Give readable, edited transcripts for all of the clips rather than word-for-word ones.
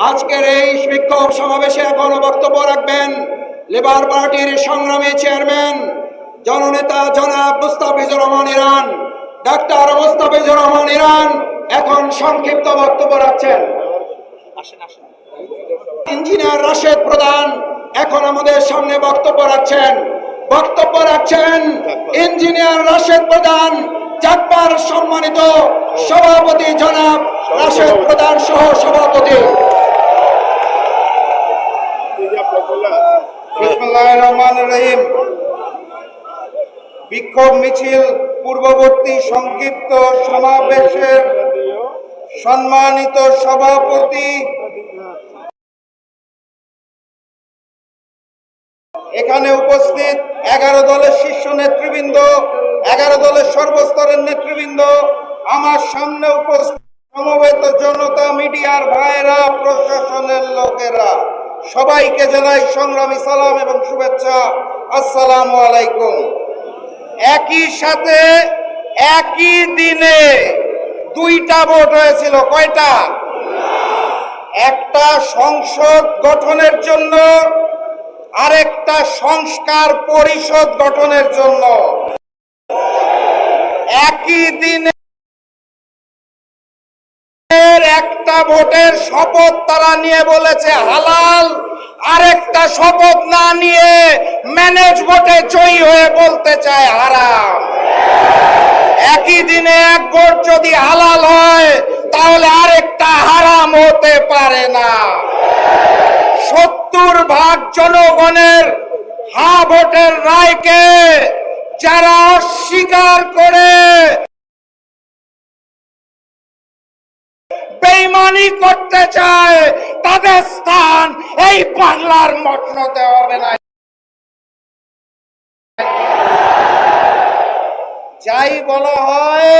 আজকের এই বিক্ষোভ সমাবেশে এখনো বক্তব্য রাখবেন লেবার পার্টির সংগ্রামী চেয়ারম্যান জননেতা জনাব Mustafizur Rahman Iran. Doctor Mustafizur Rahman Iran এখন সংক্ষিপ্ত বক্তব্য রাখছেন। ইঞ্জিনিয়ার রাশেদ প্রধান এখন আমাদের সামনে বক্তব্য রাখছেন। ইঞ্জিনিয়ার রাশেদ প্রধান, জাকবার সম্মানিত সভাপতি জনাব রাশেদ প্রধান সহ সভাপতি। বিসমিল্লাহির রহমানির রহিম। বিক্ষোভ মিছিল পূর্ববর্তী সংক্ষিপ্ত সমাবেশের সম্মানিত সভাপতি, এখানে উপস্থিত 11 দলের শীর্ষ নেতৃবৃন্দ, 11 দলের সর্বস্তরের নেতৃবৃন্দ, আমার সামনে উপস্থিত সমবেত জনতা, মিডিয়ার ভাইয়েরা, প্রশাসনের লোকেরা, সবাইকে জানাই সংগ্রামী সালাম এবং শুভেচ্ছা। আসসালামু আলাইকুম। একই সাথে একই দিনে দুইটা ভোট হয়েছিল। কয়টা? একটা সংসদ গঠনের জন্য, আরেকটা সংস্কার পরিষদ গঠনের জন্য। একই দিনে একটা ভোটের শপথ তারা নিয়ে বলেছে হালাল, আরেকটা শপথ না নিয়ে ম্যানেজ ভোটে জয়ী হয়ে বলতে চায় হারাম। একই দিনে এক ভোট যদি হালাল হয় তাহলে আরেকটা হারাম হতে পারে না। 70% জনগণের হ্যাঁ ভোটের রায়কে যারা অস্বীকার করে বেঈমানি করতে চায়, তাদের স্থান এই বাংলার মসনদে হবে না। যাই বলা হয়,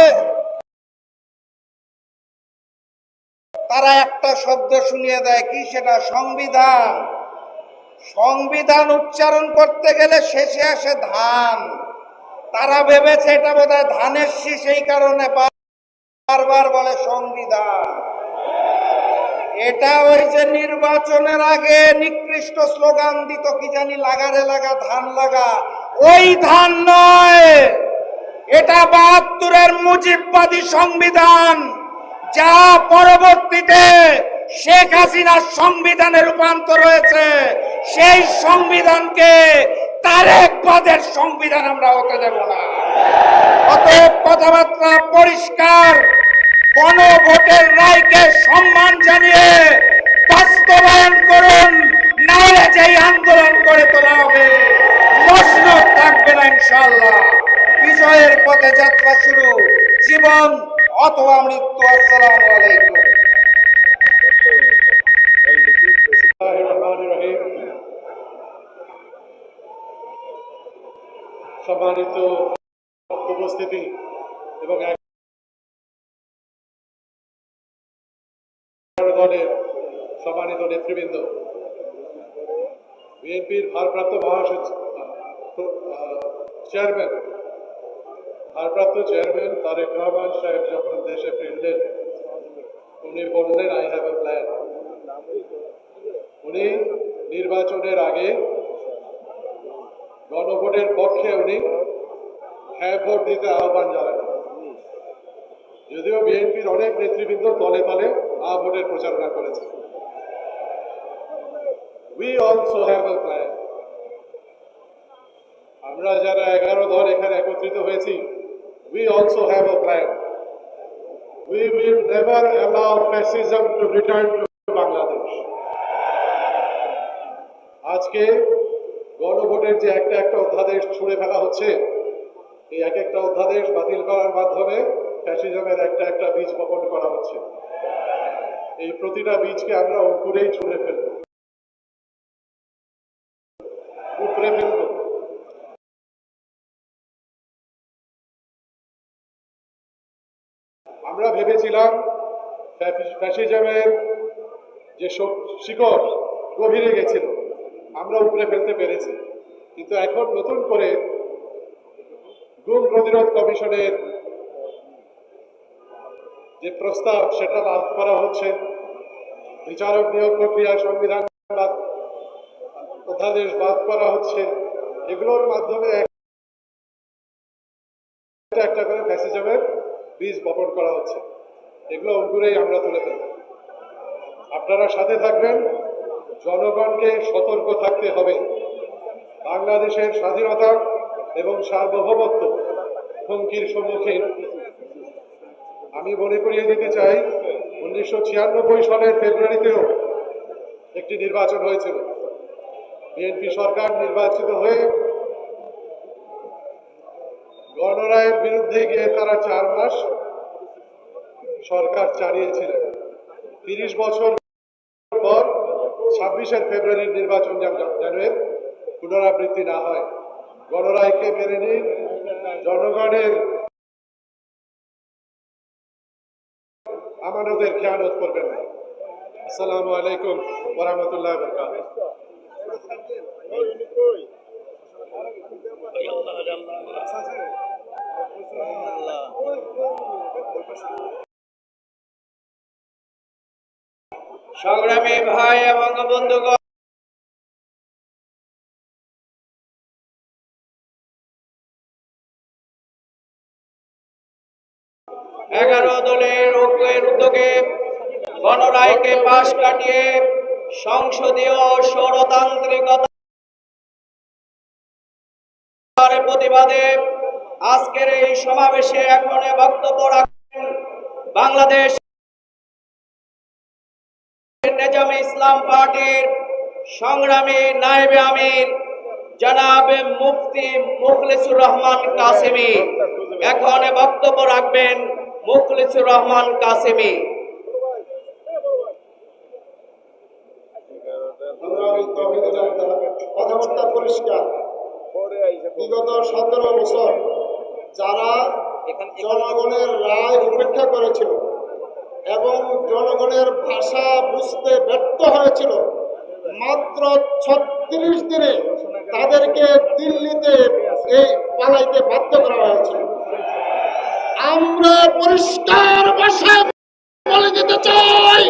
তারা একটা শব্দ শুনিয়ে দেয়, কি সেটা? সংবিধান। সংবিধান উচ্চারণ করতে গেলে শেষে আসে ধান। তারা ভেবেছে এটা বোধহয় ধানের শীষ, এই কারণে বারবার বলে সংবিধান। এটা ওই যে নির্বাচনের আগে নিকৃষ্ট স্লোগান দিত, কি জানি, লাগারে লাগা ধান লাগা, ওই ধান নয়। এটা 72-এর মুজিববাদী সংবিধান, যা পরবর্তীতে শেখ হাসিনার সংবিধানে রূপান্তর হয়েছে। সেই সংবিধানকে তারেকবাদের সংবিধান আমরা হতে দেব না। অতএব কথাবার্তা পরিষ্কার, গণভোটের রায়কে সম্মান জানিয়ে বাস্তবায়ন করুন, নাহলে যেই আন্দোলন করে তোলা হবে মসনদ থাকবে না ইনশাআল্লাহ। বিজয়ের পথে যাত্রা শুরু, জীবন অথবা মৃত্যু। আসসালামু আলাইকুম। সম্মানিত উপস্থিতি এবং দলের সম্মানিত নেতৃবৃন্দ, বিএনপির ভারপ্রাপ্ত চেয়ারম্যান তারেক রহমান সাহেব যখন দেশে ফিরলেন, উনি বললেন, আই হ্যাভ এ প্ল্যান। উনি নির্বাচনের আগে গণভোটের পক্ষে উনি হ্যাঁ ভোট দিতে আহ্বান জানালেন। যদিও বিএনপির অনেক নেতৃবৃন্দ তলে তলে আ ভোটের প্রচারণা করেছে। We also have a plan. আমরা যারা 11 দল এখানে একত্রিত হয়েছি, we also have a plan. We will never allow fascism to return to Bangladesh. আজকে গণভোটের যে একটা অধ্যাদেশ ছুঁড়ে ফেলা হচ্ছে, এই একটা অধ্যাদেশ বাতিল করার মাধ্যমে ফ্যাসিজমের একটা বীজ বপন করা হচ্ছে। এই প্রতিটা বীজকে আমরা অঙ্কুরেই ছুঁড়ে ফেলব, উপড়ে ফেলব। আমরা ভেবেছিলাম ফ্যাসিজমের যে শিকড় গভীরে গেছিল, আমরা উপরে ফেলতে পেরেছি। কিন্তু এখন নতুন করে গুম প্রতিরোধ কমিশনের যে প্রস্তাব, সেটা বাদ করা হচ্ছে। বিচারক নিয়োগ প্রক্রিয়া সংবিধান অধ্যাদেশ বাদ করা হচ্ছে, এগুলোর মাধ্যমে একটা একটা করে ফ্যাসিজমের বীজ বপন করা হচ্ছে। এগুলো অঙ্কুরেই আমরা তুলে ফেলব। আপনারা সাথে থাকবেন, জনগণকে সতর্ক থাকতে হবে। বাংলাদেশের স্বাধীনতা এবং সার্বভৌমত্ব হুমকির সম্মুখীন। আমি মনে করিয়ে দিতে চাই, 1996 সালের ফেব্রুয়ারিতেও একটি নির্বাচন হয়েছিল। বিএনপি সরকার নির্বাচিত হয়ে গণরায়ের বিরুদ্ধে গিয়ে তারা 4 মাস সরকার চালিয়েছিলেন। 30 বছর পর 26 ফেব্রুয়ারির নির্বাচন যেন পুনরাবৃত্তি না হয়। গণরায়কে মেনে নিয়ে জনগণের আমানতের খেয়ানত করবেন না। আসসালামু আলাইকুম ওয়া রাহমাতুল্লাহি ওয়া বারাকাতুহু। সংগ্রামী ভাই এবং বন্ধুগণ, এগারো দলের ঐক্যের উদ্যোগে গণরায়কে পাশ কাটিয়ে সংসদীয় স্বরতান্ত্রিকতার প্রতিবাদে আজকের এই সমাবেশে এখন বক্তব্য রাখেন বাংলাদেশ নেজামে ইসলাম পার্টির সংগ্রামী নায়েবে আমির জনাব মুফতি মুখলিসুর রহমান কাসেমি। এখন বক্তব্য রাখবেন মুখলিসুর রহমান কাসেমি। কথাবার্তা পরিষ্কার। বিগত 17 বছর যারা জনগণের রায় উপেক্ষা করেছিল এবং জনগণের ভাষা বুঝতে ব্যর্থ হয়েছিল, মাত্র 36 দিনে তাদেরকে দিল্লিতে পালাইতে বাধ্য করা হয়েছিল। আমরা পরিষ্কার ভাষায় বলে দিতে চাই,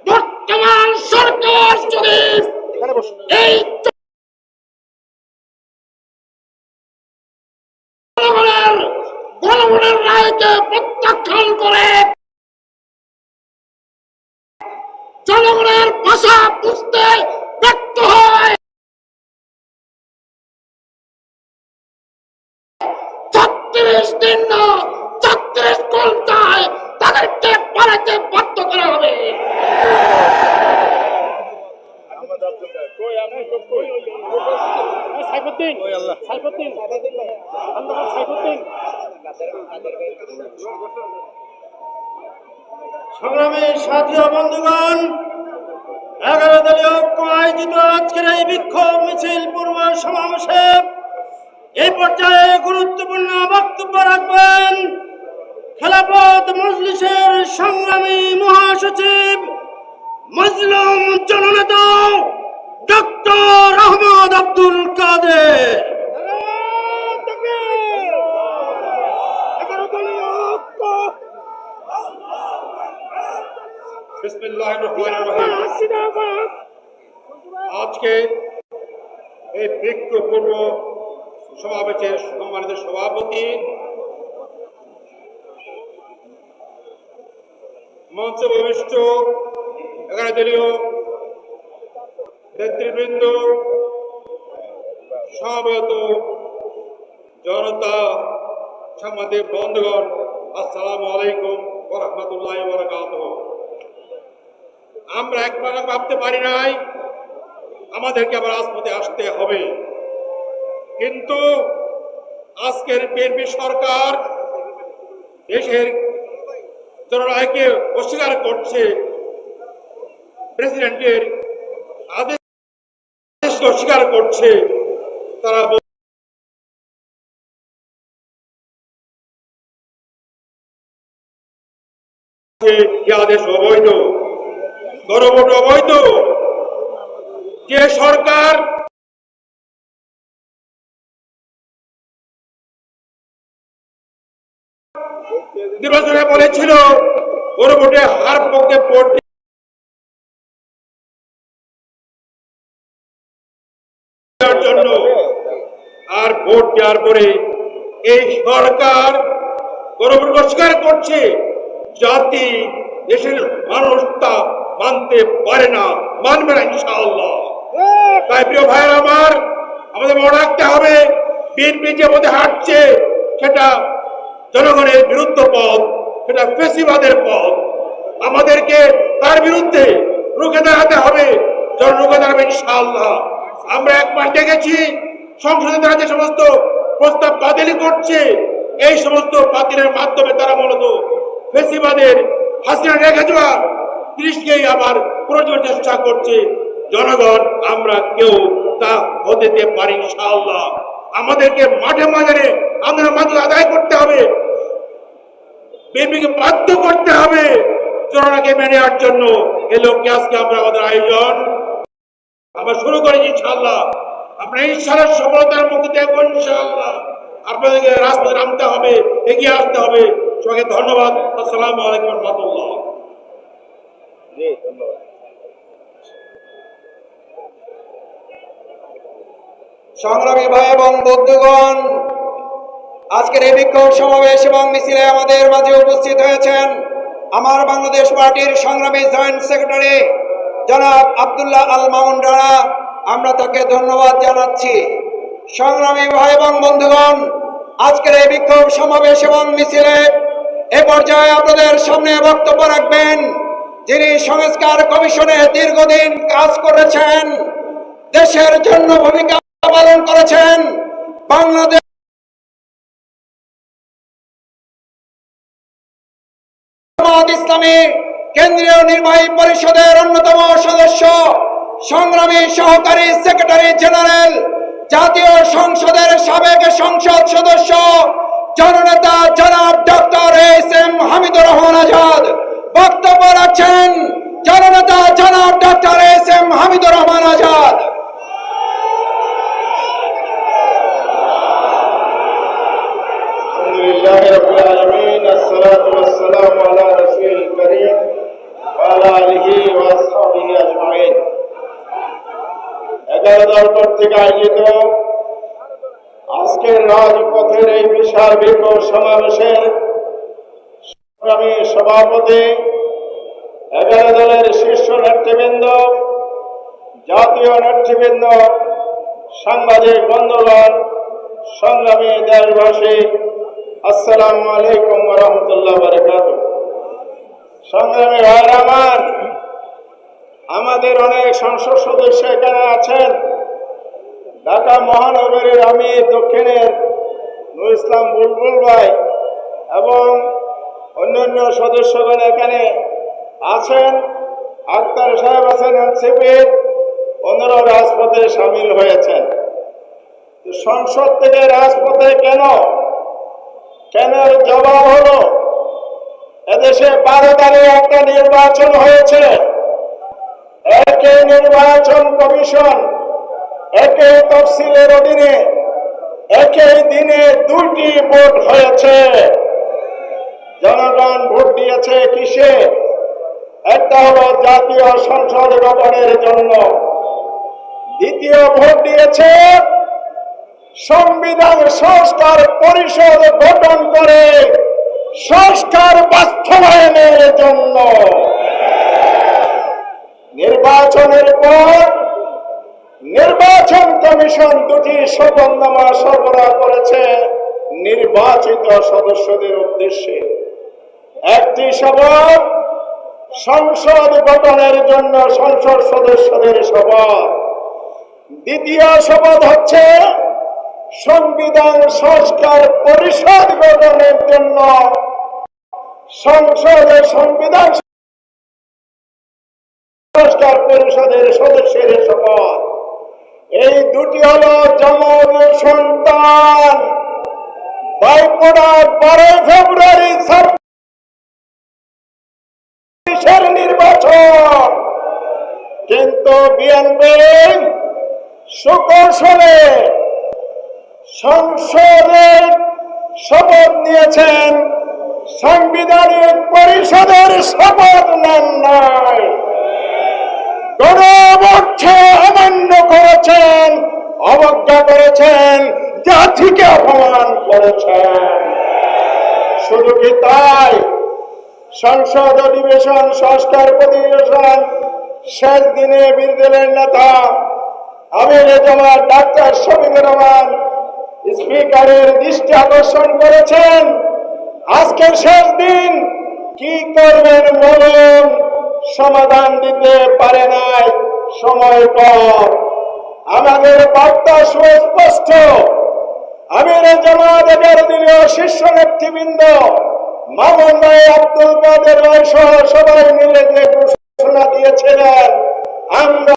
বর্তমান সরকার যদি এই জনগণের রায়কে প্রত্যাখ্যান করে জনগণের ভাষা বুঝতে ব্যর্থ হয়, 36 দিন না 36 ঘন্টায় তাদেরকে পালাতে বাধ্য করা হবে। সংগ্রামী সাথী ও বন্ধুগণ, 11 দলীয় ঐক্য আয়োজিত আজকের এই বিক্ষোভ মিছিল পূর্ব সমাবেশে এই পর্যায়ে গুরুত্বপূর্ণ বক্তব্য রাখবেন খেলাফত মজলিসের সংগ্রামী মহাসচিব মজলুম জননেতা ডক্টর আহমদ আব্দুল কাদের। বিসমিল্লাহির রহমানির রহিম। আজকে এই বিক্ষোভ পূর্ব সমাবেশের সম্মানিত সভাপতি, মঞ্চে উপবিষ্ট 11 দলীয় নেতৃবৃন্দ, সমবেত জনতা, সাংবাদিক বন্ধুগণ, আসসালামু আলাইকুম ওয়া রাহমাতুল্লাহি ওয়া বারাকাতুহু। আমরা একবার ভাবতে পারি নাই আমাদেরকে আবার রাজপথে আসতে হবে, কিন্তু আজকের বিএনপি সরকার দেশের জনরায়কে অস্বীকার করছে, প্রেসিডেন্টের আদেশ অস্বীকার করছে। তারা আদেশ অবৈধ, গণভোট অবৈধ। যে সরকার নির্বাচনে বলেছিল গণভোটে হার পক্ষে ভোট দেওয়ার জন্য, আর ভোট দেওয়ার পরে এই সরকার গণভোট অস্বীকার করছে। জাতি দেশের মানুষ তা মানতে পারে না, মানবে না ইনশাআল্লাহ। তাই প্রিয় ভাইয়ের আমার, আমাদের মনে রাখতে হবে বিএনপি যে পথে হাঁটছে সেটা জনগণের বিরুদ্ধ পথ, সেটা ফেসিবাদের পথ। আমাদেরকে তার বিরুদ্ধে রুখে দাঁড়াতে হবে, রুখে দাঁড়াবে ইনশাআল্লাহ। আমরা এক মাস দেখেছি সংসদে তারা যে সমস্ত প্রস্তাব বাতিল করছে, এই সমস্ত বাতিলের মাধ্যমে তারা মূলত ফেসিবাদের হাসিনা রেখে যাওয়া দৃষ্টিকেই আবার পুনরুজ্জীবনের চেষ্টা করছে। জনগণ আমরা কেউ তা হতে দিতে পারি ইনশাআল্লাহ। আমাদেরকে মাঠে ময়দানে আন্দোলনের মাধ্যমে আদায় করতে হবে, বিএনপিকে বাধ্য করতে হবে জনগণকে মেনে নেওয়ার জন্য। এই লক্ষ্যে আজকে আমরা আমাদের আয়োজন আমরা শুরু করেছি ইনশাআল্লাহ। আপনারা ইনশাআল্লাহ সফলতার মুখে দেখবেন ইনশাআল্লাহ। আপনাদেরকে রাজপথে নামতে হবে, এগিয়ে আসতে হবে। সবাইকে ধন্যবাদ। আসসালামু আলাইকুম ওয়া রাহমাতুল্লাহ। সংগ্রামী ভাই এবং বন্ধুগণ, আজকের এই বিক্ষোভ সমাবেশ এবং মিছিলে আমাদের মাঝে উপস্থিত হয়েছেন আমার বাংলাদেশ পার্টির সংগ্রামী জয়েন্ট সেক্রেটারি জনাব আব্দুল্লাহ আল মামুন রানা। আমরা তাকে ধন্যবাদ জানাচ্ছি। সংগ্রামী ভাই এবং বন্ধুগণ, আজকের এই বিক্ষোভ সমাবেশ এবং মিছিলে এ পর্যায়ে আপনাদের সামনে বক্তব্য রাখবেন যিনি সংস্কার কমিশনে দীর্ঘদিন কাজ করেছেন, দেশের জন্য ভূমিকা পালন করেছেন, বাংলাদেশ জামাত ইসলামী কেন্দ্রীয় নির্বাহী পরিষদের অন্যতম সদস্য, সংগ্রামী সহকারী সেক্রেটারি জেনারেল, জাতীয় সংসদের সাবেক সংসদ সদস্য, জননেতা জনাব ডক্টর এস.এম. হামিদুর রহমান আজাদ বক্তব্য রাখছেন। জননেতা জনাব ডক্টর এস.এম. হামিদুর রহমান আজাদ। আলহামদুলিল্লাহি রাব্বিল আলামিন, আসসালাতু ওয়াসসালামু আলা রাসূলিল কারীম ওয়া আলা আলিহি ওয়া আসহাবিহি আজমাইন। 11 দল কর্তৃক আয়োজিত আজকের রাজপথের এই বিশাল বিক্ষোভ সমাবেশের সংগ্রামী সভাপতি, 11 দলের শীর্ষ নেতৃবৃন্দ, জাতীয় নেতৃবৃন্দ, সাংবাদিক বন্ধুগণ, সংগ্রামী দেশবাসী, আসসালামু আলাইকুম ওয়া রাহমাতুল্লাহি ওয়া বারাকাতুহু। সংগ্রামী ভাইরা আমার, আমাদের অনেক সংসদ সদস্য এখানে আছেন। ঢাকা মহানগরীর আমি দক্ষিণের নুর ইসলাম বুলবুল ভাই এবং অন্যান্য সদস্যগণ এখানে আছেন। আক্তার সাহেব আছেন এনসিপির, অন্যরা রাজপথে সামিল হয়েছেন। সংসদ থেকে রাজপথে কেন জবাব হলো, এদেশে 12 তারিখ একটা নির্বাচন হয়েছে। একই নির্বাচন কমিশন, একই তফসিলের অধীনে একই দিনে 2টি ভোট হয়েছে। জনগণ ভোট দিয়েছে কিসে? একটা হলো জাতীয় সংসদ গঠনের জন্য, দ্বিতীয় ভোট দিয়েছে সংবিধান সংস্কার পরিষদ গঠন করে সংস্কার বাস্তবায়নের জন্য। নির্বাচনের পর নির্বাচন কমিশন 2টি শপথনামা সরবরাহ করেছে নির্বাচিত সদস্যদের উদ্দেশ্যে। একটি শপথ সংসদ গঠনের জন্য সংসদ সদস্যদের শপথ, দ্বিতীয় শপথ হচ্ছে সংবিধান সংস্কার পরিষদ গঠনের জন্য সংসদে সংবিধান সংস্কার পরিষদের সদস্যের শপথ। এই 2টি হলো জমজ সন্তান। বাইপোড়া 12 ফেব্রুয়ারি 26 নির্বাচন, কিন্তু বিএনপি সুকৌশলে সংসদে শপথ নিয়েছেন সাংবিধানিক পরিষদের শপথ নেন নাই, গণভোটকে অমান্য করেছেন, অবজ্ঞা করেছেন, জাতিকে অপমান করেছেন। শুধু কি তাই, সংসদ অধিবেশন সংস্কার অধিবেশন শেষ দিনে বিরোধী দলের নেতা আমির জামাত ডাক্তার শফিকুর রহমান স্পিকারের দৃষ্টি আকর্ষণ করেছেন, আজকের শেষ দিন কি করবেন বলুন, সমাধান দিতে পারে নাই, সময় কম। আমাদের বার্তা সুস্পষ্ট, আমির জামাত দলীয় শীর্ষ নেতৃবৃন্দ মামুন ভাই, আব্দুল কাদের ভাই সহ সবাই মিলে যে ঘোষণা দিয়েছিলেন, আমরা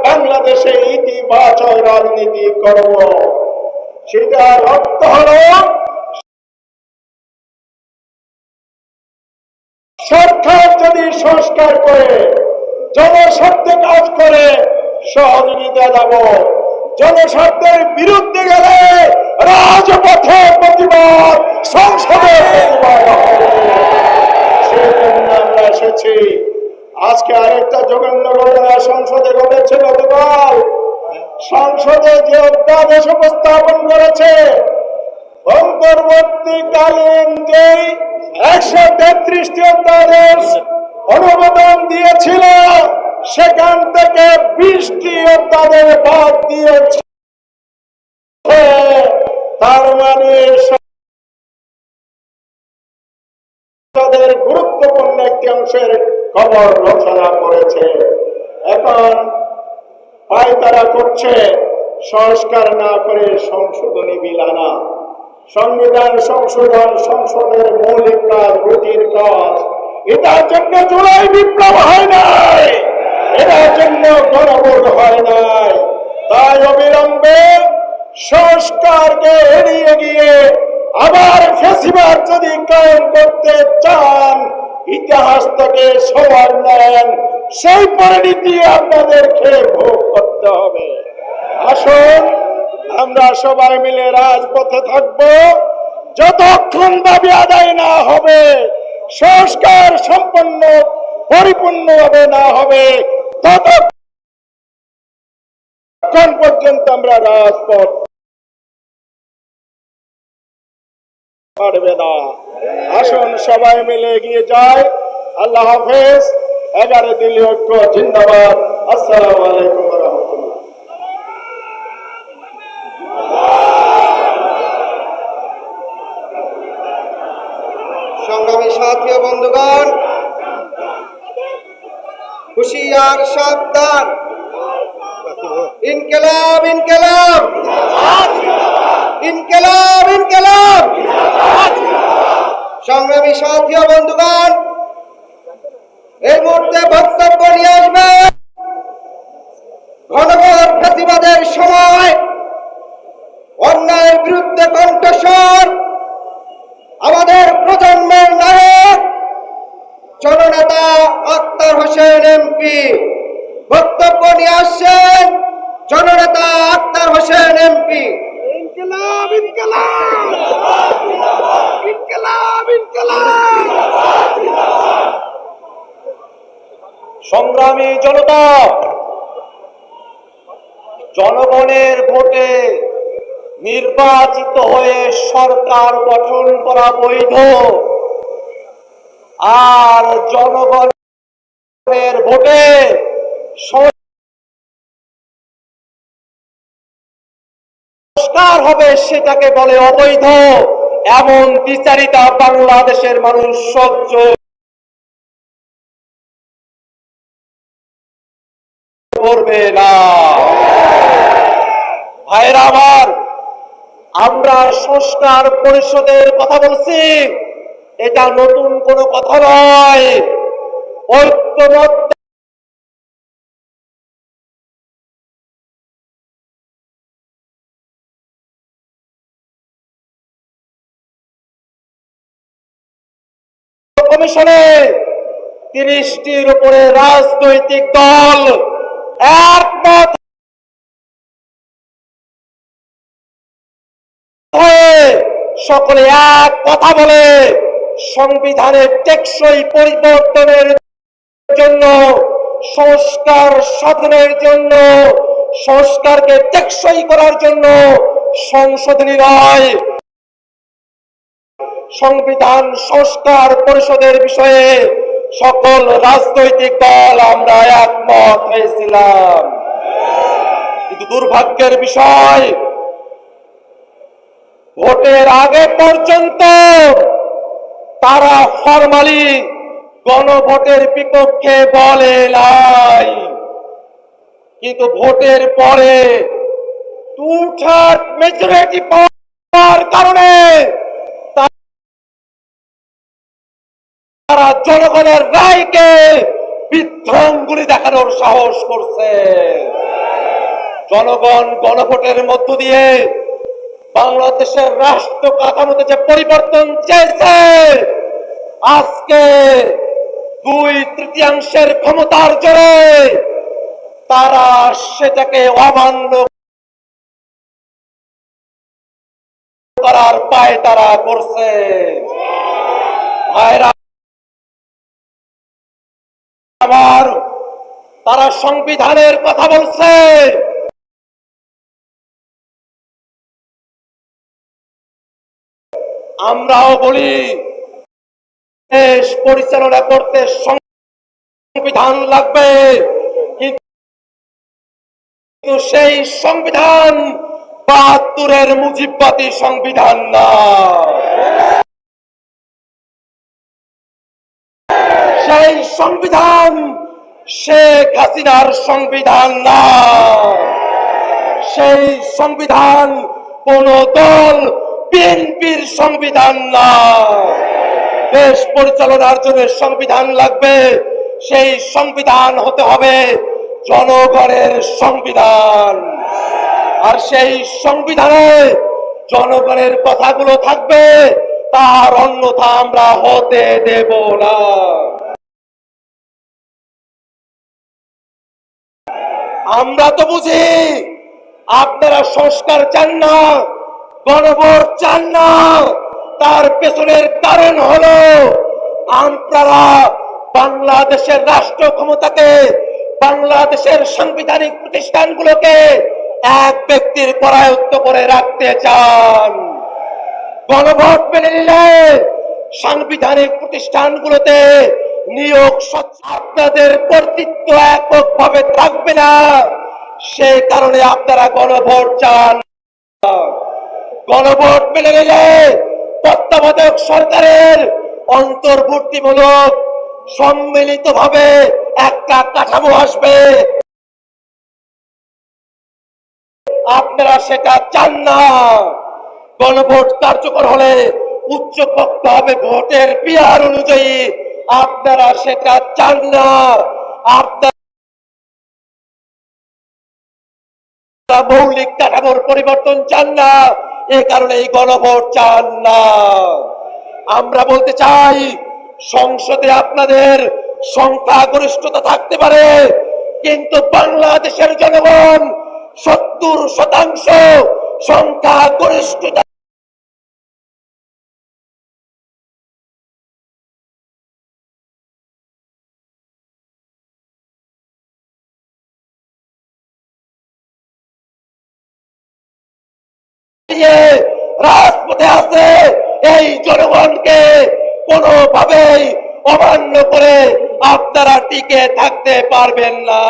বাংলাদেশে ইতিবাচক রাজনীতি করব, সেটার অর্থ হল সরকার যদি সংস্কার করে, জনস্বার্থে কাজ করে, সহযোগিতা দেব, জনস্বার্থের বিরুদ্ধে গেলে রাজপথে প্রতিবাদ, সংসদে প্রতিবাদ। সেই জন্য আমরা এসেছি। আজকে আরেকটা জঘন্য ঘটনা সংসদে ঘটেছে। গতকাল সংসদে যে অধ্যাদেশ উপস্থাপন করেছে, অন্তর্বর্তীকালীন যে 133টি অধ্যাদেশ অনুমোদন দিয়েছিল, সেখান থেকে 20টি অধ্যাদেশ বাদ দিয়েছে। তার মানে তাদের গুরুত্বপূর্ণ একটি অংশের খবর রচনা করেছে। এখন পায়তারা করছে সংস্কার না করে সংশোধনী বিল আনা। সংবিধান সংশোধন সংসদের মৌলিক কাজ, রুটির কাজ। এটার জন্য জুলাই বিপ্লব হয় নাই, এটার জন্য গণভোট হয় নাই। তাই অবিলম্বে সংস্কারকে এড়িয়ে গিয়ে আবার ফেসিবাদ যদি কায়েম করতে চান, ইতিহাস থেকে সবার নেন, সেই পরিণতি আপনাদেরকে ভোগ করতে হবে। আসুন আমরা সবাই মিলে রাজপথে থাকব, যতক্ষণ দাবি আদায় না হবে, সংস্কার সম্পন্ন পরিপূর্ণভাবে না হবে, ততক্ষণ পর্যন্ত আমরা রাজপথ পারবে না। আসুন সবাই মিলে এগিয়ে যায়। আল্লাহ হাফেজ। 11 দলীয় ঐক্য জিন্দাবাদ। আসসালামু আলাইকুম ওয়া রাহমাতুল্লাহ। সংগ্রামী সাথী ও বন্ধুগণ, হুশিয়ার, সাবধান, ইনকিলাব ইনকিলাব ইনকিলাব ইনকিলাব। সংগ্রামী সাথী ও বন্ধুগণ, এই মুহূর্তে বক্তব্য নিয়ে আসবে ঘনঘোর ফ্যাসিবাদের সময় অন্যায়ের বিরুদ্ধে কণ্ঠস্বর আমাদের প্রজন্মের নায়ক জননেতা আক্তার হোসেন এমপি। বক্তব্য নিয়ে আসছেন জননেতা আক্তার হোসেন এমপি। ইনকিলাব ইনকিলাব ইনকিলাব ইনকিলাব। সংগ্রামী জনতা, জনগণের ভোটে নির্বাচিত হয়ে সরকার গঠন করা বৈধ, আর জনগণের ভোটে সংস্কার হবে সেটাকে বলে অবৈধ। এমন বিচারিতা বাংলাদেশের মানুষ সহ্য করবে না। ভাইরা আমার, আমরা সংস্কার পরিষদের কথা বলছি, এটা নতুন কোনো কথা নয়। ঐক্যমত কমিশনে 30টির উপরে রাজনৈতিক দল একমত হয়ে সকলে এক কথা বলে সংবিধানের টেকসই পরিবর্তনের জন্য, সংস্কার সাধনের জন্য, সংস্কারকে টেকসই করার জন্য সংশোধনী নয়, সংবিধান সংস্কার পরিষদের বিষয়ে সকল রাজনৈতিক দল আমরা একমত হয়েছিলাম। কিন্তু দুর্ভাগ্যের বিষয়, ভোটের আগে পর্যন্ত তারা ফরমালি গণভোটের বিপক্ষে বলে নাই, কিন্তু ভোটের পরে 2/3 মেজরিটি পাওয়ার কারণে তারা জনগণের রায়কে বিধ্বংগুলি দেখানোর সাহস করছে। জনগণ গণভোটের মধ্য দিয়ে বাংলাদেশের রাষ্ট্র কাঠামোতে যে পরিবর্তন চেয়েছে, আজকে 2/3 ক্ষমতার জোরে তারা সেটাকে অমান্য করার পায় তারা করছে। ভাইরা আমার, তারা সংবিধানের কথা বলছে, আমরাও বলি দেশ পরিচালনা করতে সংবিধান লাগবে, কিন্তু সেই সংবিধান 72-এর মুজিববাদী সংবিধান না, সেই সংবিধান শেখ হাসিনার সংবিধান না, সেই সংবিধান কোন দল বিএনপির সংবিধান না। দেশ পরিচালনার জন্য সংবিধান লাগবে, সেই সংবিধান হতে হবে জনগণের সংবিধান, আর সেই সংবিধানে জনগণের কথাগুলো থাকবে, তার অন্যথা আমরা হতে দেব না। আমরা তো বুঝি আপনারা সংস্কার চান না, গণভোট চান না, তার পেছনের কারণ হলো আপনারা বাংলাদেশের রাষ্ট্র ক্ষমতাকে, বাংলাদেশের সাংবিধানিক প্রতিষ্ঠানগুলোকে এক ব্যক্তির করায়ত্ত করে রাখতে চান। গণভোট মেনে নিলে সাংবিধানিক প্রতিষ্ঠানগুলোতে নিয়োগ আপনাদের কর্তৃত্ব এককভাবে থাকবে না, সেই কারণে আপনারা গণভোট চান। গণভোট মেনে নিলে তত্ত্বাবধায়ক সরকারের অন্তর্বর্তীমূলক সম্মিলিতভাবে একটা কাঠামো আসবে, আপনারা সেটা চান না। গণভোট কার্যকর হলে উচ্চ পক্ষ হবে ভোটের পিয়ার অনুযায়ী, আপনারা সেটা চান না। আপনারা মৌলিক কাঠামোর পরিবর্তন চান না, এ কারণে এই গণভোট চান না। আমরা বলতে চাই, সংসদে আপনাদের সংখ্যাগরিষ্ঠতা থাকতে পারে, কিন্তু বাংলাদেশের জনগণ 70% সংখ্যাগরিষ্ঠতা রাজপথে আছে। এই জনগণকে কোনোভাবেই অমান্য করে আপনারা টিকে থাকতে পারবেন না।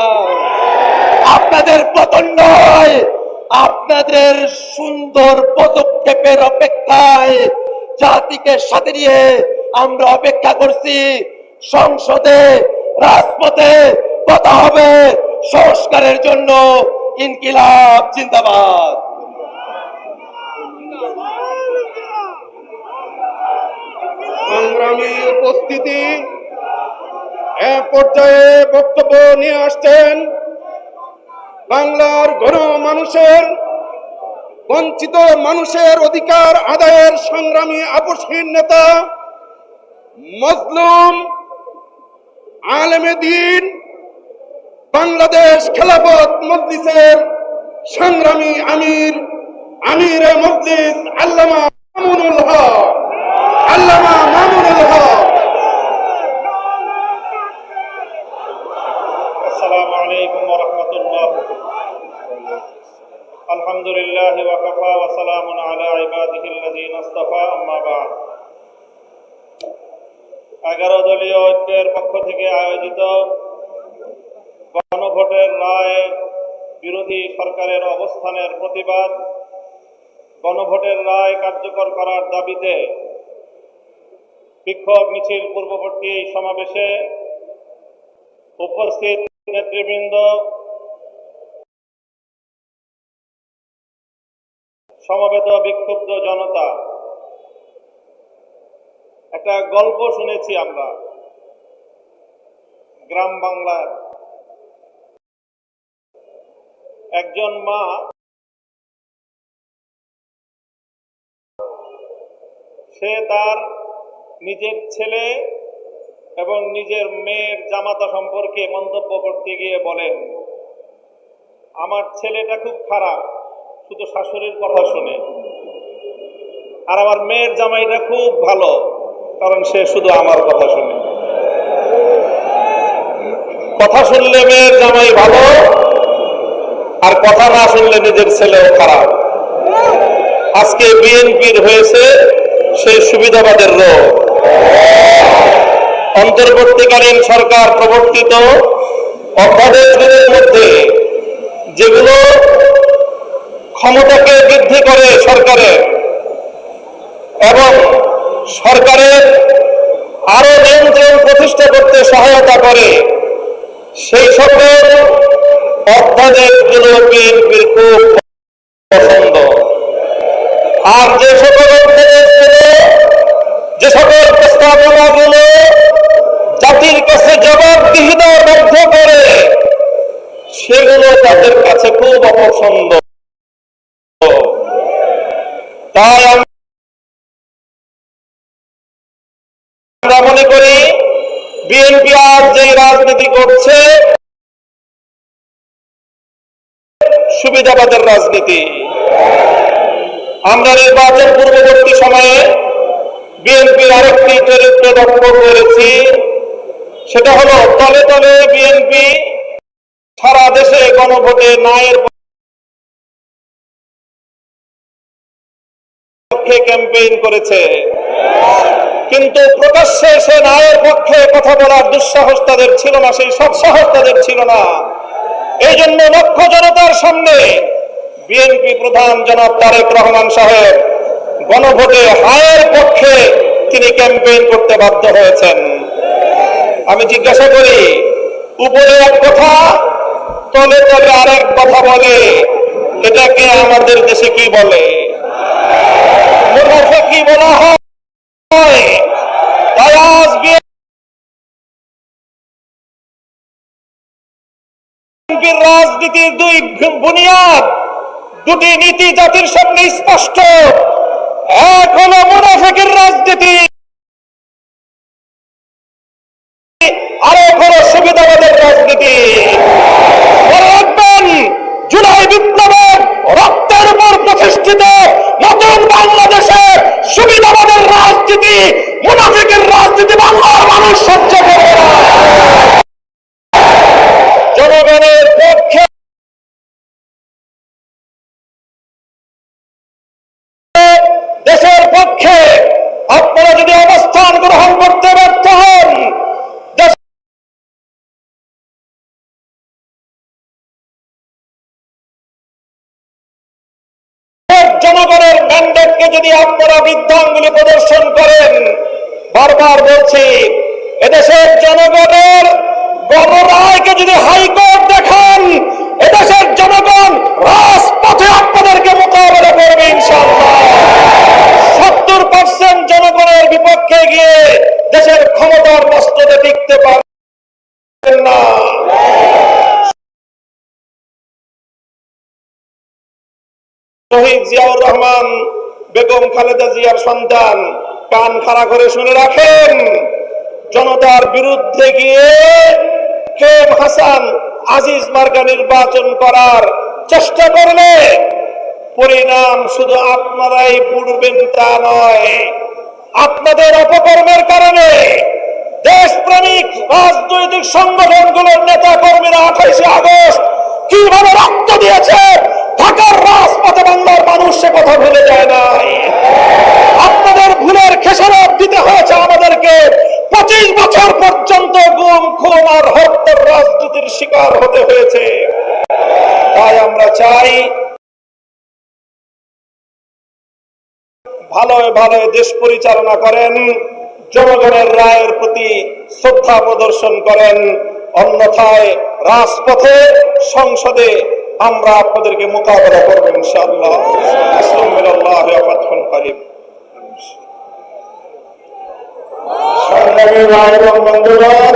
আপনাদের পতন নয়, আপনাদের সুন্দর পদক্ষেপের অপেক্ষায় জাতিকে সাথে নিয়ে আমরা অপেক্ষা করছি। সংসদে, রাজপথে কথা হবে সংস্কারের জন্য। ইনকিলাব জিন্দাবাদ। সংগ্রামী উপস্থিতি, এক পর্যায়ে বক্তব্য নিয়ে আসছেন বাংলার গণমানুষের, বঞ্চিত মানুষের অধিকার আদায়ের সংগ্রামী আপসহীন নেতা, মজলুম আলেমে দ্বীন, বাংলাদেশ খেলাফত মজলিসের সংগ্রামী আমির আমিরে মজলিস আল্লামা মামুনুল হক, আল্লামা মামুনুল হক। আসসালামু আলাইকুম ওয়া রাহমাতুল্লাহ। আলহামদুলিল্লাহ ওয়া কাফা ওয়া সালামুন আলা ইবাদিহিল্লাযীনা ইসতাফা, আম্মা বা'দ। 11 দলীয় ঐক্যের পক্ষ থেকে আয়োজিত গণভোটের রায় বিরোধী সরকারের অবস্থানের প্রতিবাদ, গণভোটের রায় কার্যকর করার দাবিতে বিক্ষোভ মিছিল পূর্ববর্তী এই সমাবেশে উপস্থিত নেতৃবৃন্দ, সমবেত বিক্ষুব্ধ জনতা, একটা গল্প শুনেছি আমরা গ্রাম বাংলার। একজন মা সে তার নিজের ছেলে এবং নিজের মেয়ের জামাতা সম্পর্কে মন্তব্য করতে গিয়ে বলেন, আমার ছেলেটা খুব খারাপ, শুধু শাশুড়ির কথা শুনে, আর আমার মেয়ের জামাইটা খুব ভালো, কারণ সে শুধু আমার কথা শুনে। কথা শুনলে মেয়ের জামাই ভালো, আর কথা না শুনলে নিজের ছেলেও খারাপ। আজকে বিএনপির হয়েছে সেই সুবিধাবাদের রোগ। অন্তর্বর্তীকালীন সরকার প্রবর্তিত অধ্যাদেশগুলোর মধ্যে যেগুলো ক্ষমতাকে বৃদ্ধি করে সরকারের এবং সরকারের আরো নিয়ন্ত্রণ প্রতিষ্ঠা করতে সহায়তা করে, সেই সকল অধ্যাদেশগুলো বিএনপির খুব পছন্দ। আর যে সকল অধ্যাদেশগুলো, যে সকল প্রস্তাবনাগুলো জাতির কাছে জবাবদিহিতা বাধ্য করে, সেগুলো তাদের কাছে খুব অপছন্দ। তাই আমরা মনে করি বিএনপি আজ যে রাজনীতি করছে সুবিধাবাদের রাজনীতি। আমরা নির্বাচন পূর্ববর্তী সময়ে বিএনপির আরেকটি চরিত্র লক্ষ্য করেছি, সেটা হলো তলে তলে বিএনপি সারা দেশে গণভোটে নায়ের পক্ষে ক্যাম্পেইন করেছে, কিন্তু প্রকাশ্যে সে নায়ের পক্ষে কথা বলার দুঃসাহস তাদের ছিল না, সেই সৎসাহস তাদের ছিল না। এই জন্য লক্ষ জনতার সামনে বিএনপি প্রধান জনাব তারেক রহমান সাহেব গণভোটে হায়ের পক্ষে তিনি ক্যাম্পেইন করতে বাধ্য হয়েছেন। আমি জিজ্ঞাসা করি, উপরে এক কথা তলে তলে আরেক কথা বলে, এটাকে আমাদের দেশে কি বলে? মুনাফিকি বলা হয়। তাই আজ বিএনপির রাজনীতির দুই বুনিয়াদ, দুটি নীতি জাতির সামনে স্পষ্ট। এক হলো মুনাফিকের রাজনীতি, আরেক হলো সুবিধাবাদের রাজনীতি। মনে রাখবেন, জুলাই বিপ্লবের রক্তের উপর প্রতিষ্ঠিত নতুন বাংলাদেশে সুবিধাবাদের রাজনীতি, মুনাফিকের রাজনীতি বাংলার মানুষ সহ্য করবে না। জনগণের পক্ষে দেশের পক্ষে আপনারা যদি অবস্থান গ্রহণ করতে ব্যর্থ হন, জনগণের ম্যান্ডেটকে যদি আপনারা বৃদ্ধাঙ্গুলি প্রদর্শন করেন, বারবার বলছি, এদেশের জনগণের গণরায়কে যদি হাইকোর্ট দেখান, এদেশের জনগণ রাজপথে আপনাদেরকে মোকাবেলা করবে ইনশাআল্লাহ। 70% জনগণের বিপক্ষে গিয়ে দেশের ক্ষমতার বস্ত্রতে টিকতে পারবেন না। শহীদ জিয়াউর রহমান, বেগম খালেদা জিয়ার সন্তান, কান খাড়া করে শুনে রাখেন, জনতার বিরুদ্ধে গিয়ে কেম হাসান আজিজ মার্কা নির্বাচন করার চেষ্টা করলে পরিণাম শুধু আপনারাই পুড়বেন তা নয়, আপনাদের অপকর্মের কারণে দেশপ্রেমিক রাজনৈতিক সংগঠনগুলোর নেতা কর্মীরা 28শে আগস্ট কিভাবে রক্ত দিয়েছে ঢাকার রাজপথে বাংলার মানুষ সে কথা ভুলে যায় নাই। আপনাদের ভুলের খেসারত দিতে হয়েছে আমাদেরকে। 25 বছর পর্যন্ত গুম খুন আর হত্যার রাজনীতির শিকার হতে হয়েছে। তাই আমরা চাই ভালোয় ভালোয় দেশ পরিচালনা করেন, জনগণের রায়ের প্রতি শ্রদ্ধা প্রদর্শন করেন, অন্যথায় রাজপথে সংসদে আমরা আপনাদেরকে মোকাবেলা করবো ইনশাআল্লাহ। আসসালামু আলাইকুম করিম। সংগ্রামী ভাই এবং বন্ধুগণ,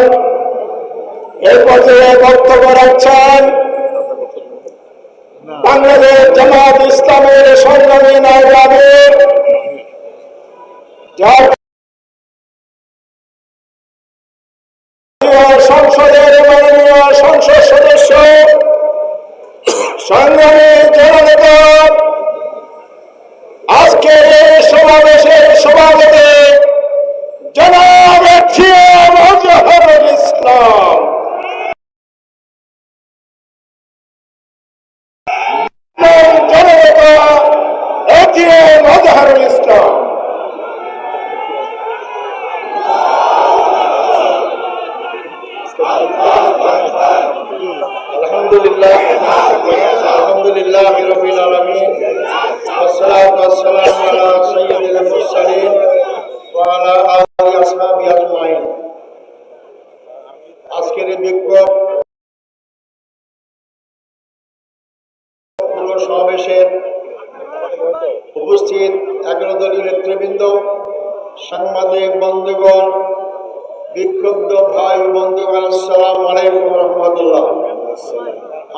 এই পর্যায়ে বক্তব্য রাখছেন বাংলাদেশ জামাত ইসলামের সংগ্রামী নায়েব আমির, সংসদের মাননীয় সংসদ সদস্য, সংগ্রামী জননেতা, আজকের এই সমাবেশের সভাপতি জনাব মোজাহারুল ইসলাম, জননেতা মোজাহারুল ইসলাম, আলহামদুলিল্লাহ রাব্বিল আলামিন, ওয়াসসালাতু ওয়াসসালামু আলা সাইয়্যিদিল মুরসালিন ওয়া আলা আলিহি ওয়া আসহাবিহি আজমাইন। আজকের এই বিক্ষোভ সমাবেশের উপস্থিত 11 দলীয় নেতৃবৃন্দ, সাংবাদিক বন্ধুগণ, বিক্ষুব্ধ ভাই বন্ধুগণ, আসসালামু আলাইকুম ওয়া রাহমাতুল্লাহ।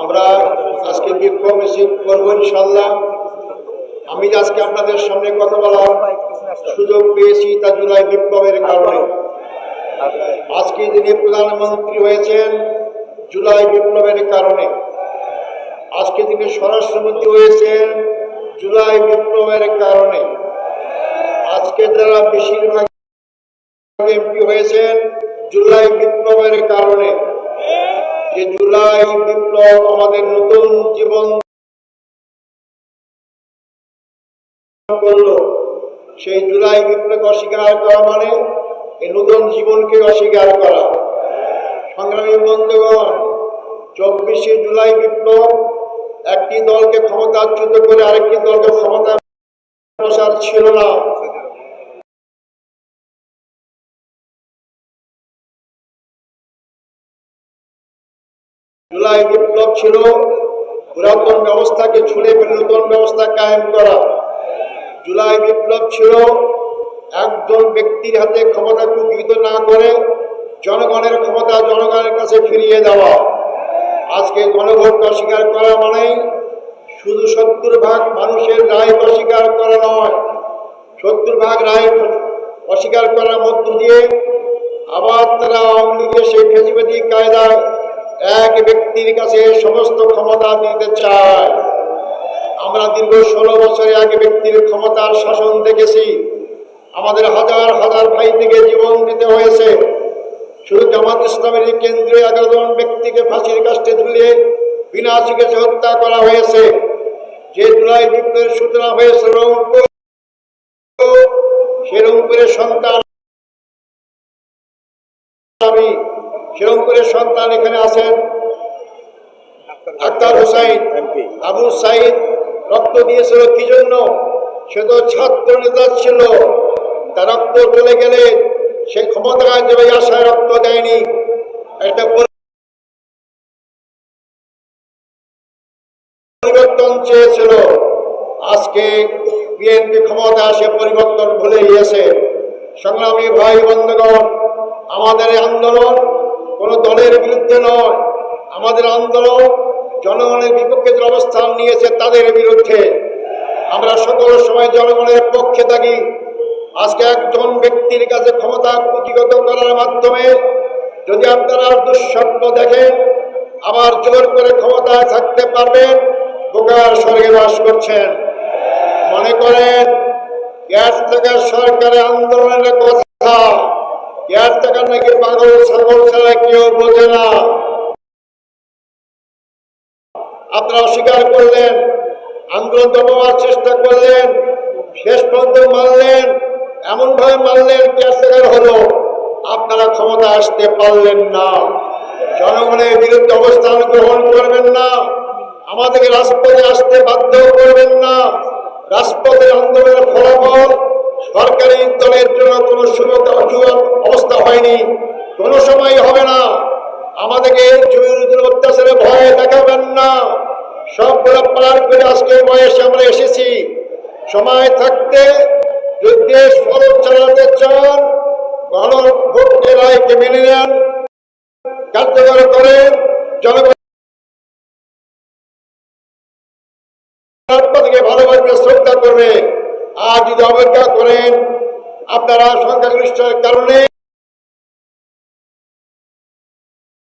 আমরা আজকে বিক্ষোভ মিছিল করবো ইনশাআল্লাহ। আমি আজকে আপনাদের সামনে কথা বলার সুযোগ পেয়েছি তা জুলাই বিপ্লবের কারণে। আজকে যিনি প্রধানমন্ত্রী হয়েছেন জুলাই বিপ্লবের কারণে, আজকে তিনি স্বরাষ্ট্রমন্ত্রী হয়েছেন জুলাই বিপ্লবের কারণে, আজকে যারা বেশিরভাগ এমপি হয়েছেন জুলাই বিপ্লবের কারণে। যে জুলাই বিপ্লব আমাদের নতুন জীবন করলো, সেই জুলাই বিপ্লবকে অস্বীকার করা মানে এই নতুন জীবনকে অস্বীকার করা। সংগ্রামী বন্ধুগণ, 24শে জুলাই বিপ্লব একটি দলকে ক্ষমতাচ্যুত করে আরেকটি দলকে ক্ষমতা প্রসার ছিল না। জুলাই বিপ্লব ছিল পুরাতন ব্যবস্থাকে ছুড়ে ফেলে নতুন ব্যবস্থা কায়েম করা। জুলাই বিপ্লব ছিল একজন ব্যক্তির হাতে ক্ষমতা কুক্ষিগত না করে জনগণের ক্ষমতা জনগণের কাছে ফিরিয়ে দেওয়া। আজকে গণভোট অস্বীকার করা মানেই শুধু 70% মানুষের রায় অস্বীকার করা নয়, 70% রায় অস্বীকার করার মধ্য দিয়ে আবার তারা আওয়ামী লীগের সেই ফেসিবাদী কায়দায় এক ব্যক্তির কাছে সমস্ত ক্ষমতা দিতে চায়। আমরা দীর্ঘ 16 বছরে এক ব্যক্তির ক্ষমতার শাসন দেখেছি। আমাদের হাজার হাজার ভাই থেকে জীবন দিতে হয়েছে। শুধু জামাত ইসলামের কেন্দ্রীয় 11 জন ব্যক্তিকে ফাঁসির কাস্টে ঝুলিয়ে বিনা চিকিৎসা হত্যা করা হয়েছে। যে জুলাই বিপ্লবের সূচনা হয়েছে রংপুর, সে রংপুরের সন্তান আমি, সে রংপুরের সন্তান এখানে আছেন আক্তার হোসাইন, আবু সাইদ রক্ত দিয়েছিল কি জন্য? সে তো ছাত্র নেতা ছিল। তার রক্ত চলে গেলে সে ক্ষমতায় যাবে আশায় রক্ত দেয়নি, একটা পরিবর্তন চেয়েছিল। আজকে বিএনপি ক্ষমতা আসে পরিবর্তন ভুলে গিয়েছে। সংগ্রামী ভাই বন্ধুগণ, আমাদের আন্দোলন কোনো দলের বিরুদ্ধে নয়, আমাদের আন্দোলন জনগণের বিপক্ষে যে অবস্থান নিয়েছে তাদের বিরুদ্ধে। আমরা সকল সময় জনগণের পক্ষে থাকি। আজকে একজন ব্যক্তির কাছে ক্ষমতা কুক্ষিগত করার মাধ্যমে যদি আপনারা দুঃস্বপ্ন দেখেন আবার জোর করে ক্ষমতায় থাকতে পারবেন, বোকার স্বর্গে বাস করছেন। মনে করেন কেয়ারটেকার সরকারের আন্দোলনের কথা, কেয়ারটেকার নাকি পাগল ছাগল ছাড়া কেউ বোঝে না। আপনারা অস্বীকার করলেন, আন্দোলন দমাবার চেষ্টা করলেন, শেষ পর্যন্ত মানলেন, এমন ভাবে মানলেন কেয়ারটেকার হলো। আপনারা ক্ষমতা আসতে পারলেন না, জনগণের বিরুদ্ধে অবস্থান গ্রহণ করবেন না, আমাদেরকে রাজপথে আসতে বাধ্য করবেন না। রাজপথের আন্দোলনের ফলাফল সরকারি দলের জন্য কোনো শুভ অবস্থা হয়নি, কোনো সময় হবে না। আমাদেরকে জমির অত্যাচারে ভয় দেখাবেন না। সবগুলো পার করে আজকে বয়সে আমরা এসেছি। সময় থাকতে যদি দেশ ফলক চালাতে চান, গণভোটের রায়কে মেনে নেন, কার্যকর করেন, জনগণ আপনাদেরকে ভালোবাসবে, শ্রদ্ধা করবে। আর যদি অপেক্ষা করেন, আপনারা সংখ্যাগরিষ্ঠের কারণে